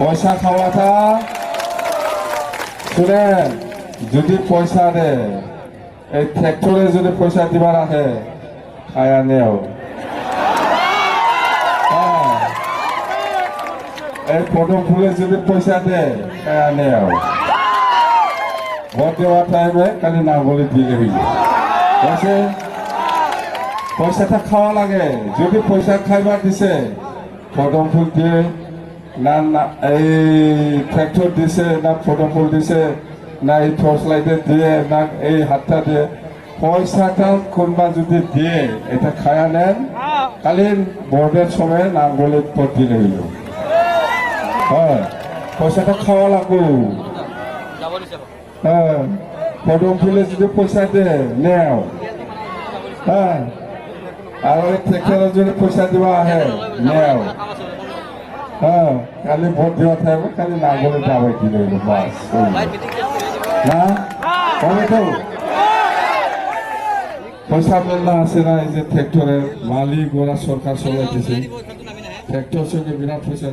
পয়সা খাওয়াটা শুনে যদি পয়সা দে এই ট্রেক্টরে যদি পয়সা দিবার আহে খায়া নেও এই পদম ফুলে যদি পয়সা দে খায়া নেও ভোট দেওয়ার টাইমে খালি না বলে দিয়ে হইল পয়সাটা খাওয়া লাগে যদি পয়সা খাইবার দিছে পদম ফুল দিয়ে না না এই ট্রাক্টর দিছে না পদম ফুল দিছে না এই টর্চ লাইটে দিয়ে না এই হাতটা দিয়ে পয়সাটা কোনবা যদি দিয়ে এটা খায়া নেন খালি ভোটের সময় নাম বলে ভোট দিলে হইল হ্যাঁ পয়সাটা খাওয়া লাগবো হ্যাঁ পদম ফুলে যদি পয়সা দে নেও হ্যাঁ আর ওই ট্রেক্টরের জন্য পয়সা দেওয়া আহে নেও হ্যাঁ খালি ভোট দেওয়া থাকবে খালি না বলে যাবে কি রইল বাস না কবে তো পয়সা মেলা আছে না এই যে ট্রেক্টরের মালিক ওরা সরকার চলাইতেছে ট্রেক্টর সঙ্গে বিরাট পয়সা